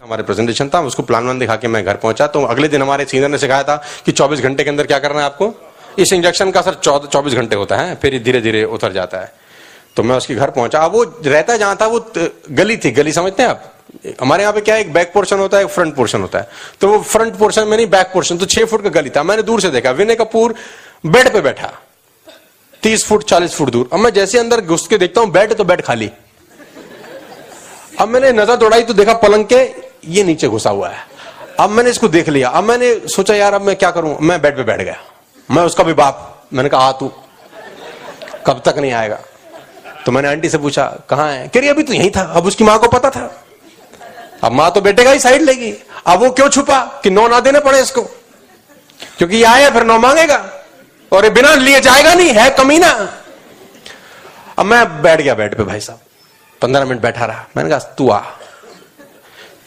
हमारे प्रेजेंटेशन था, उसको प्लान वन दिखा के मैं घर पहुंचा। तो अगले दिन हमारे सीनियर ने सिखाया था कि 24 घंटे के अंदर क्या करना है आपको। इस इंजेक्शन का सर 24 घंटे होता है, फिर धीरे धीरे उतर जाता है। तो मैं उसके घर पहुंचा। अब वो रहता जहां था वो गली थी, गली समझते हैं आप। हमारे यहाँ पे क्या है, एक बैक पोर्शन होता है, एक फ्रंट पोर्शन होता है। तो वो फ्रंट पोर्शन में नहीं, बैक पोर्शन, तो 6 फुट का गली था। मैंने दूर से देखा विनय कपूर बेड पे बैठा 30 फुट 40 फुट दूर। अब मैं जैसे अंदर घुस के देखता हूं बेड, तो बेड खाली। अब मैंने नजर दौड़ाई तो देखा पलंग के ये नीचे घुसा हुआ है। अब मैंने इसको देख लिया। अब मैंने सोचा यार अब मैं क्या करूं। मैं बेड पे बैठ गया, मैं उसका भी बाप। मैंने कहा तू कब तक नहीं आएगा। तो मैंने आंटी से पूछा कहां है, कह रही अभी तो यही था। अब उसकी मां को पता था, अब मां तो बेटे का ही साइड लेगी। अब वो क्यों छुपा कि 9 ना देने पड़े इसको, क्योंकि ये आया फिर 9 मांगेगा और ये बिना लिए जाएगा नहीं, है कमीना। अब मैं बैठ गया बेड पे भाई साहब, 15 मिनट बैठा रहा। मैंने कहा तू आ।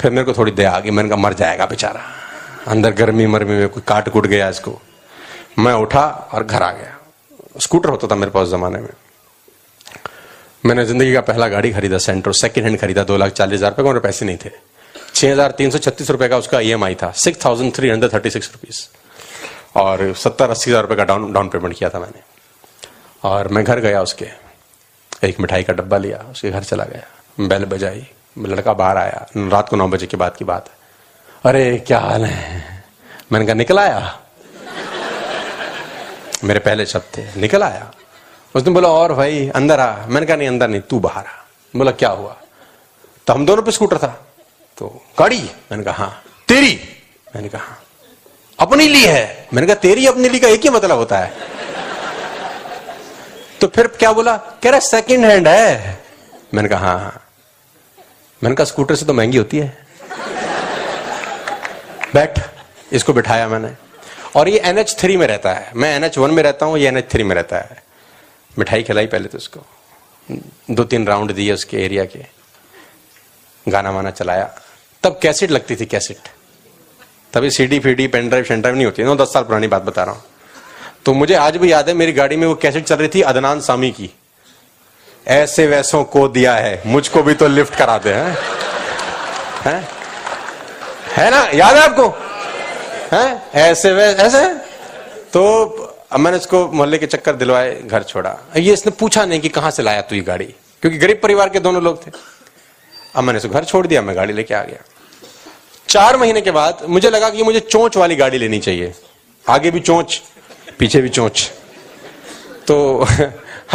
फिर मेरे को थोड़ी दया आ गई। मैंने कहा मर जाएगा बेचारा, अंदर गर्मी मरमी में कोई काट कुट गया इसको। मैं उठा और घर आ गया। स्कूटर होता था मेरे पास जमाने में। मैंने जिंदगी का पहला गाड़ी खरीदा, सेंट्रो, सेकंड हैंड खरीदा, 2,40,000 रुपए का। मेरे पैसे नहीं थे। 6,336 रुपए का उसका EMI था, 6,336 रुपीज, और 70-80 हजार रुपए का डाउन पेमेंट किया था मैंने। और मैं घर गया, उसके एक मिठाई का डब्बा लिया, उसके घर चला गया। बेल बजाई, लड़का बाहर आया, रात को 9 बजे के बाद की बात है। अरे क्या हाल है। मैंने कहा निकल आया। मेरे पहले शब्द थे, निकल आया। उसने बोला और भाई अंदर आ। मैंने कहा नहीं अंदर नहीं, तू बाहर आ। बोला क्या हुआ। तो हम दोनों पे स्कूटर था। तो गाड़ी, मैंने कहा हाँ। तेरी, मैंने कहा हाँ। अपनी ली है, मैंने कहा तेरी अपनी ली का एक ही मतलब होता है। तो फिर क्या बोला, कह रहा सेकंड हैंड है। मैंने कहा हाँ हाँ। मैंने कहा स्कूटर से तो महंगी होती है। बैठ। इसको बिठाया मैंने, और ये NH3 में रहता है, मैं NH1 में रहता हूं, ये NH3 में रहता है। मिठाई खिलाई पहले तो उसको, 2-3 राउंड दिए उसके एरिया के, गाना वाना चलाया। तब कैसेट लगती थी, कैसेट। तभी CD फीडी पेन ड्राइव शेंड्राइव नहीं होती, 9-10 साल पुरानी बात बता रहा हूं। तो मुझे आज भी याद है, मेरी गाड़ी में वो कैसेट चल रही थी अदनान सामी की, ऐसे वैसों को दिया है मुझको भी तो लिफ्ट करा दे। है ना, याद है आपको। हैं ऐसे ऐसे। तो अब मैंने इसको मोहल्ले के चक्कर दिलवाए, घर छोड़ा। ये इसने पूछा नहीं कि कहां से लाया तू ये गाड़ी, क्योंकि गरीब परिवार के दोनों लोग थे। अब मैंने इसको घर छोड़ दिया, मैं गाड़ी लेके आ गया। 4 महीने के बाद मुझे लगा कि मुझे चोंच वाली गाड़ी लेनी चाहिए, आगे भी चोंच पीछे भी चोंच। तो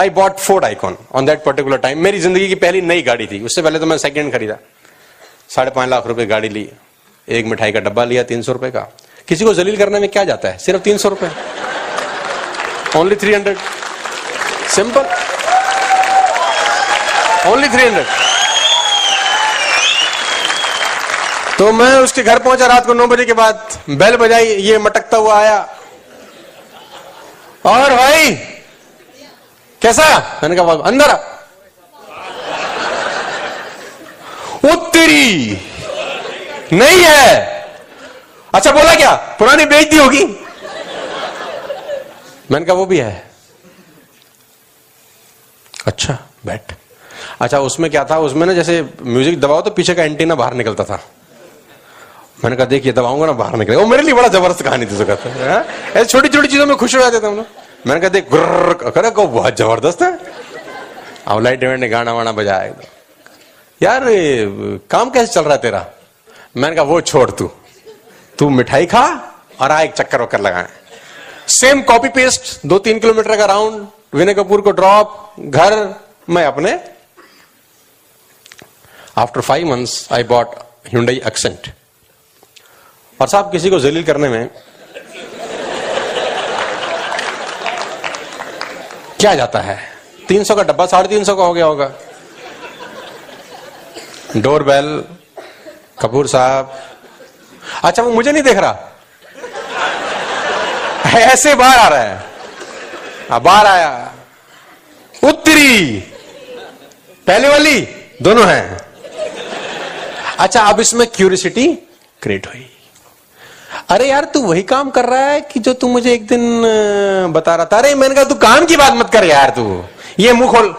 I bought Ford icon on that particular time. मेरी जिंदगी की पहली नई गाड़ी थी। उससे पहले तो मैं सेकंड हैंड खरीदा, 5.5 लाख रुपए गाड़ी ली। एक मिठाई का डब्बा लिया 300 रुपए का। किसी को जलील करने में क्या जाता है, सिर्फ 300 रुपए, ओनली 300, सिंपल, ओनली 300। तो मैं उसके घर पहुंचा रात को 9 बजे के बाद। बेल बजाई, ये मटकता हुआ आया, और भाई कैसा। मैंने कहा अंदर आ। तेरी नहीं है। अच्छा बोला क्या, पुरानी बेच दी होगी। मैंने कहा वो भी है। अच्छा बैठ। अच्छा उसमें क्या था, उसमें ना जैसे म्यूजिक दबाओ तो पीछे का एंटीना बाहर निकलता था। मैंने कहा देखिए दबाऊंगा ना बाहर निकलेगा। वो मेरे लिए बड़ा जबरदस्त कहानी थी। ऐसे छोटी छोटी चीजों में खुश हो जाते थे हम लोग। मैंने कहा देख गुर्र करे को बहुत जबरदस्त है। अब लाइट इवेंट ने गाना वाना बजाया। यार काम कैसे चल रहा है तेरा। मैंने कहा वो छोड़, तू मिठाई खा और आ एक चक्कर वक्कर लगाए। सेम कॉपी पेस्ट, 2-3 किलोमीटर का राउंड, विनय कपूर को ड्रॉप, घर, मैं अपने। After 5 months I bought Hyundai Accent। और साहब किसी को जलील करने में क्या जाता है, 300 का डब्बा 350 का हो गया होगा। डोरबेल, कपूर साहब। अच्छा वो मुझे नहीं देख रहा, ऐसे बाहर आ रहा है। अब बाहर आया, उत्तरी पहले वाली दोनों हैं। अच्छा अब इसमें क्यूरियोसिटी क्रिएट हुई। अरे यार तू वही काम कर रहा है कि जो तू मुझे एक दिन बता रहा था। अरे मैंने कहा तू काम की बात मत कर यार, तू ये मुंह खोल,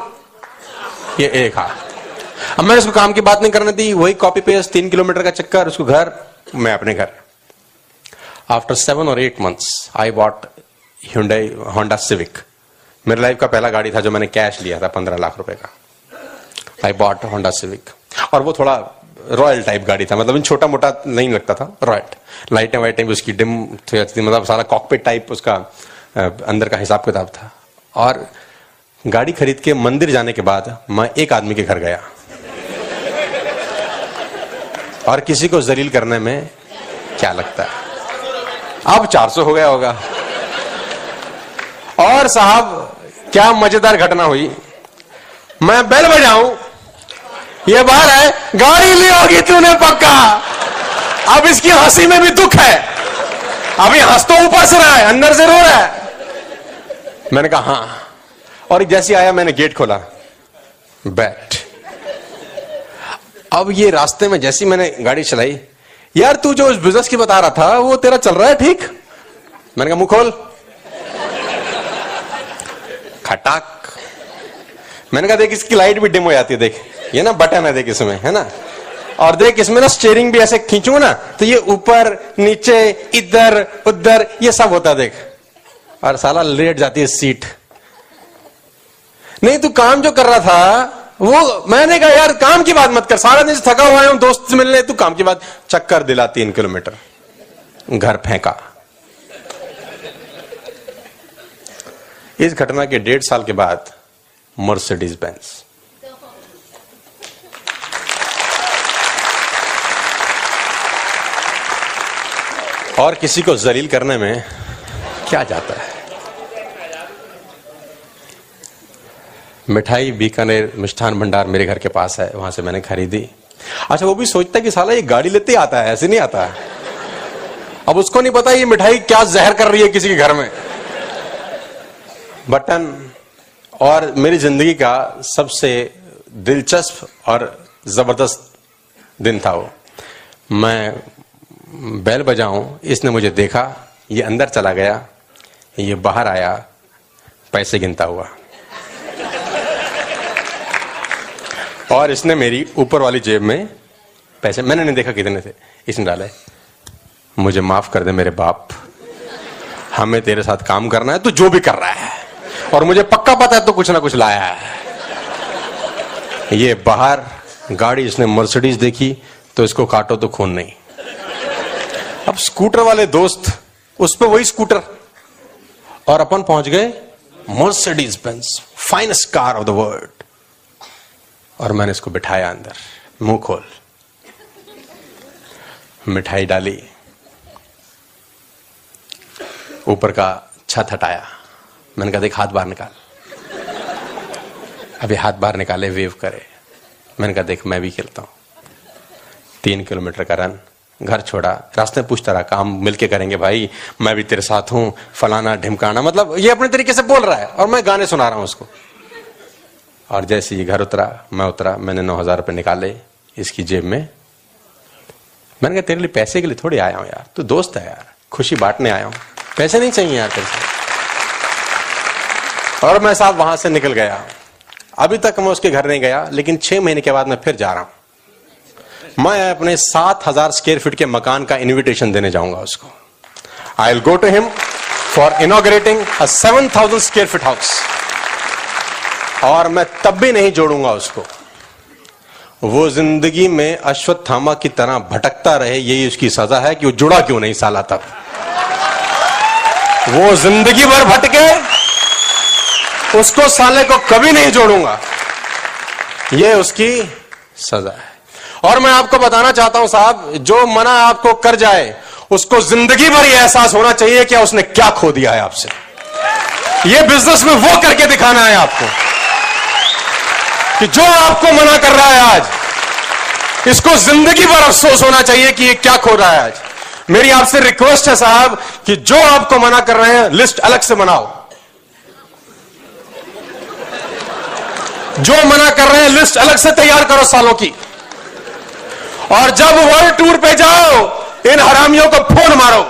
ये एक हाथ। अब मैंने उसको काम की बात नहीं करने दी, वही कॉपी पेस्ट, 3 किलोमीटर का चक्कर, उसको घर, मैं अपने घर। After 7 or 8 months I bought Hyundai Honda Civic। मेरे लाइफ का पहला गाड़ी था जो मैंने कैश लिया था 15 लाख रुपए का। आई बॉट Honda Civic, और वो थोड़ा रॉयल टाइप गाड़ी था, मतलब छोटा मोटा नहीं लगता था, रॉयल। लाइटें वाइटें भी उसकी डिम थी, मतलब सारा कॉकपिट टाइप उसका अंदर का हिसाब किताब था। और गाड़ी खरीद के मंदिर जाने के बाद मैं एक आदमी के घर गया, और किसी को जलील करने में क्या लगता है, अब 400 हो गया होगा। और साहब क्या मजेदार घटना हुई, मैं बेल बजाऊं, ये बाहर है, गाड़ी ली होगी तूने पक्का, अब इसकी हंसी में भी दुख है, अभी हंस तो ऊपर से रहा है, अंदर से रो रहा है। मैंने कहा हाँ, और जैसे आया मैंने गेट खोला, बैठ। अब ये रास्ते में जैसी मैंने गाड़ी चलाई, यार तू जो उस बिजनेस की बता रहा था वो तेरा चल रहा है ठीक? मैंने कहा मुंह खोल। खटाक। मैंने कहा देख इसकी लाइट भी डिम हो जाती है, देख ये ना बटन है, देख इसमें है ना, और देख इसमें ना स्टीयरिंग भी ऐसे खींचूंगा ना तो ये ऊपर नीचे इधर उधर ये सब होता है, देख। और साला लेट जाती है सीट। नहीं तू काम जो कर रहा था वो, मैंने कहा यार काम की बात मत कर, सारा दिन थका हुआ हूं दोस्त से मिलने, तू काम की बात। चक्कर दिला 3 किलोमीटर, घर फेंका। इस घटना के 1.5 साल के बाद मर्सिडीज बेंज। और किसी को जलील करने में क्या जाता है। मिठाई बीकानेर मिष्ठान भंडार मेरे घर के पास है, वहां से मैंने खरीदी। अच्छा वो भी सोचता है कि साला ये गाड़ी लेते आता है, ऐसे नहीं आता है। अब उसको नहीं पता ये मिठाई क्या जहर कर रही है किसी के घर में। बटन। और मेरी जिंदगी का सबसे दिलचस्प और जबरदस्त दिन था वो। मैं बेल बजाऊं, इसने मुझे देखा, ये अंदर चला गया, ये बाहर आया पैसे गिनता हुआ, और इसने मेरी ऊपर वाली जेब में पैसे, मैंने नहीं देखा कितने थे, इसने डाले। मुझे माफ कर दे मेरे बाप, हमें तेरे साथ काम करना है, तू जो भी कर रहा है, और मुझे पक्का पता है तो कुछ ना कुछ लाया है। ये बाहर गाड़ी, इसने मर्सिडीज देखी तो इसको काटो तो खून नहीं। अब स्कूटर वाले दोस्त, उस पे वही स्कूटर, और अपन पहुंच गए Mercedes Benz, finest car of the world. और मैंने इसको बिठाया अंदर, मुंह खोल, मिठाई डाली, ऊपर का छत हटाया। मैंने कहा देख हाथ बाहर निकाल। अभी हाथ बाहर निकाले, वेव करे। मैंने कहा देख मैं भी खेलता हूं। 3 किलोमीटर का रन, घर छोड़ा, रास्ते में पूछता रहा काम मिलके करेंगे भाई, मैं भी तेरे साथ हूं, फलाना ढिमकाना, मतलब ये अपने तरीके से बोल रहा है और मैं गाने सुना रहा हूं उसको। और जैसे ये घर उतरा, मैं उतरा, मैंने 9,000 रुपए निकाले इसकी जेब में। मैंने कहा तेरे लिए पैसे के लिए थोड़ी आया हूं यार, तू दोस्त है यार, खुशी बांटने आया हूं, पैसे नहीं चाहिए यार तेरे से। और मैं साहब वहां से निकल गया। अभी तक मैं उसके घर नहीं गया, लेकिन 6 महीने के बाद मैं फिर जा रहा हूं। मैं अपने 7,000 स्क्वायर फीट के मकान का इनविटेशन देने जाऊंगा उसको। I will go to him for inaugurating a 7,000 square feet house. और मैं तब भी नहीं जोड़ूंगा उसको। वो जिंदगी में अश्वत्थामा की तरह भटकता रहे, यही उसकी सजा है कि वो जुड़ा क्यों नहीं साला तब। वो जिंदगी भर भटके, उसको साले को कभी नहीं जोड़ूंगा, ये उसकी सजा है। और मैं आपको बताना चाहता हूं साहब, जो मना आपको कर जाए उसको जिंदगी भर यह एहसास होना चाहिए कि उसने क्या खो दिया है आपसे। ये बिजनेस में वो करके दिखाना है आपको कि जो आपको मना कर रहा है आज, इसको जिंदगी भर अफसोस होना चाहिए कि ये क्या खो रहा है आज। मेरी आपसे रिक्वेस्ट है साहब कि जो आपको मना कर रहे हैं लिस्ट अलग से बनाओ, जो मना कर रहे हैं लिस्ट अलग से तैयार करो सालों की। और जब वर्ल्ड टूर पे जाओ इन हरामियों को फोन मारो।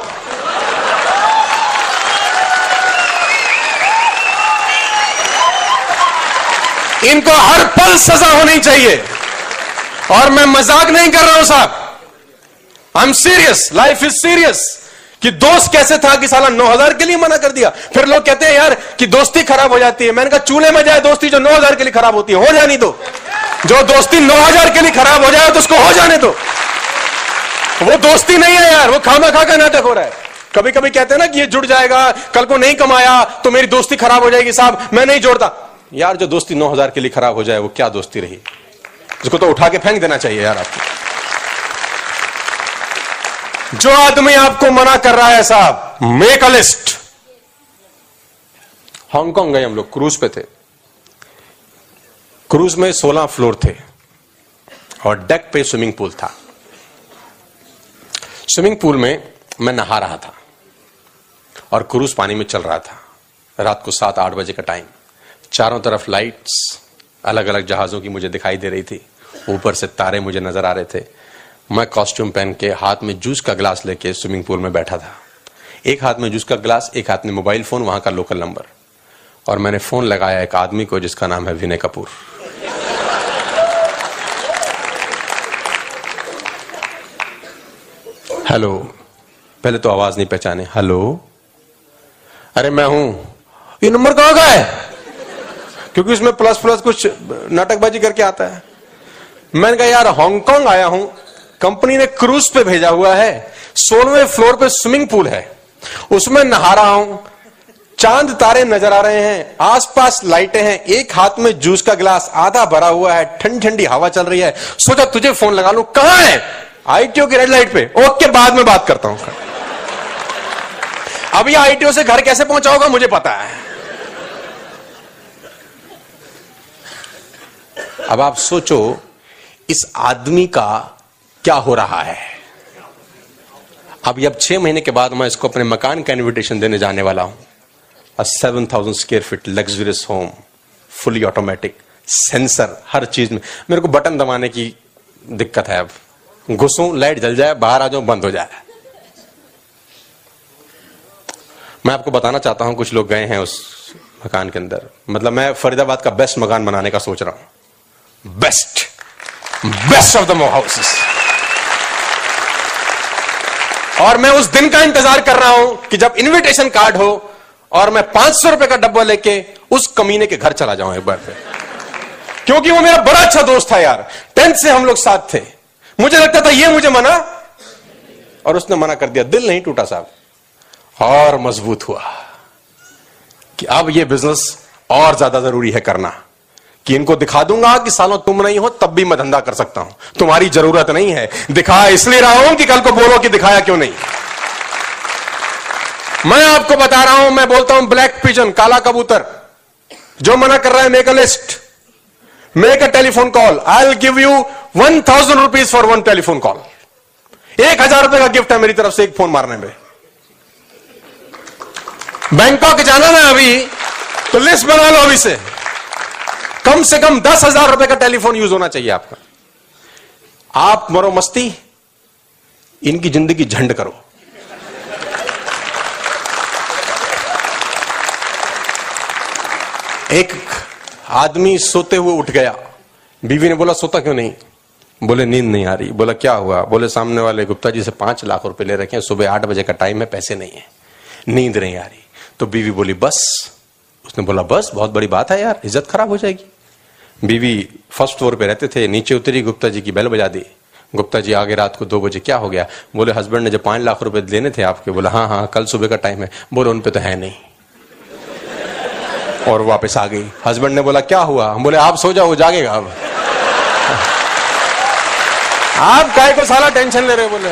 इनको हर पल सजा होनी चाहिए। और मैं मजाक नहीं कर रहा हूं साहब, I am serious, life is serious. कि दोस्त कैसे था कि साला 9,000 के लिए मना कर दिया। फिर लोग कहते हैं यार कि दोस्ती खराब हो जाती है। मैंने कहा चूल्हे में जाए दोस्ती जो 9,000 के लिए खराब होती है, हो जानी दो। जो दोस्ती 9,000 के लिए खराब हो जाए तो उसको हो जाने दो। वो दोस्ती नहीं है यार, वो खामा खा का नाटक हो रहा है। कभी कभी कहते हैं ना कि ये जुड़ जाएगा, कल को नहीं कमाया तो मेरी दोस्ती खराब हो जाएगी। साहब मैं नहीं जोड़ता यार, जो दोस्ती 9,000 के लिए खराब हो जाए वो क्या दोस्ती रही, जिसको तो उठा के फेंक देना चाहिए यार आपको। जो आदमी आपको मना कर रहा है साहब, मेक अ लिस्ट। हांगकांग गए हम लोग, क्रूज पे थे। क्रूज में 16 फ्लोर थे और डेक पे स्विमिंग पूल था। स्विमिंग पूल में मैं नहा रहा था और क्रूज पानी में चल रहा था। रात को 7-8 बजे का टाइम, चारों तरफ लाइट्स अलग अलग जहाजों की मुझे दिखाई दे रही थी, ऊपर से तारे मुझे नजर आ रहे थे। मैं कॉस्ट्यूम पहन के हाथ में जूस का गिलास लेके स्विमिंग पूल में बैठा था। एक हाथ में जूस का गिलास, एक हाथ में मोबाइल फोन, वहां का लोकल नंबर। और मैंने फोन लगाया एक आदमी को जिसका नाम है विनय कपूर। हेलो, पहले तो आवाज नहीं पहचाने। हेलो, अरे मैं हूं। ये नंबर कहां का है? क्योंकि उसमें प्लस प्लस कुछ नाटकबाजी करके आता है। मैंने कहा यार हांगकांग आया हूं, कंपनी ने क्रूज पे भेजा हुआ है, 16वें फ्लोर पे स्विमिंग पूल है, उसमें नहा रहा हूं, चांद तारे नजर आ रहे हैं, आसपास लाइटें हैं, एक हाथ में जूस का गिलास आधा भरा हुआ है, ठंडी ठंडी हवा चल रही है। सोचा तुझे फोन लगा लूं। कहां है? आईटीओ की रेड लाइट पे। ओके, बाद में बात करता हूं। अभी आईटीओ से घर कैसे पहुंचा होगा मुझे पता है। अब आप सोचो इस आदमी का क्या हो रहा है। अब 6 महीने के बाद मैं इसको अपने मकान का इनविटेशन देने जाने वाला हूं। 7,000 square feet luxurious home, fully automatic, sensor, हर चीज में। मेरे को बटन दबाने की दिक्कत है। अब घुसूं, लाइट जल जाए, बाहर आ जाऊं, बंद हो जाए। मैं आपको बताना चाहता हूं, कुछ लोग गए हैं उस मकान के अंदर। मतलब मैं फरीदाबाद का बेस्ट मकान बनाने का सोच रहा हूं। Best of the houses. और मैं उस दिन का इंतजार कर रहा हूं कि जब इनविटेशन कार्ड हो और मैं 500 रुपए का डब्बा लेके उस कमीने के घर चला जाऊं एक बार फिर। क्योंकि वो मेरा बड़ा अच्छा दोस्त था यार, 10th से हम लोग साथ थे। मुझे लगता था ये मुझे मना, और उसने मना कर दिया। दिल नहीं टूटा साहब, और मजबूत हुआ कि अब ये बिजनेस और ज्यादा जरूरी है करना। कि इनको दिखा दूंगा कि सालों तुम नहीं हो तब भी मैं धंधा कर सकता हूं, तुम्हारी जरूरत नहीं है। दिखा इसलिए रहा हूं कि कल को बोलो कि दिखाया क्यों नहीं। मैं आपको बता रहा हूं, मैं बोलता हूं ब्लैक पिजन, काला कबूतर। जो मना कर रहा है, make a list, make a telephone call. I will give you 1,000 rupees for 1 telephone call. 1,000 रुपए का गिफ्ट है मेरी तरफ से एक फोन मारने में। बैंकॉक जाना ना अभी, तो लिस्ट बना लो अभी से कम 10,000 रुपए का टेलीफोन यूज होना चाहिए आपका। आप मरो मस्ती, इनकी जिंदगी झंड करो। एक आदमी सोते हुए उठ गया। बीवी ने बोला सोता क्यों नहीं? बोले नींद नहीं आ रही। बोला क्या हुआ? बोले सामने वाले गुप्ता जी से 5 लाख रुपए ले रखे हैं, सुबह 8 बजे का टाइम है, पैसे नहीं है, नींद नहीं आ रही। तो बीवी बोली बस। उसने बोला बस, बहुत बड़ी बात है यार, इज्जत खराब हो जाएगी। बीवी फर्स्ट फ्लोर पे रहते थे, नीचे उतरी, गुप्ता जी की बेल बजा दी। गुप्ता जी आगे रात को 2 बजे, क्या हो गया? बोले हस्बैंड ने जो 5 लाख रुपए देने थे आपके। बोला हाँ, कल सुबह का टाइम है। बोले उन पे तो है नहीं। और वापस आ गई। हस्बैंड ने बोला क्या हुआ? बोले आप सो जाओ, जागेगा अब। आप काय को साला टेंशन ले रहे? बोले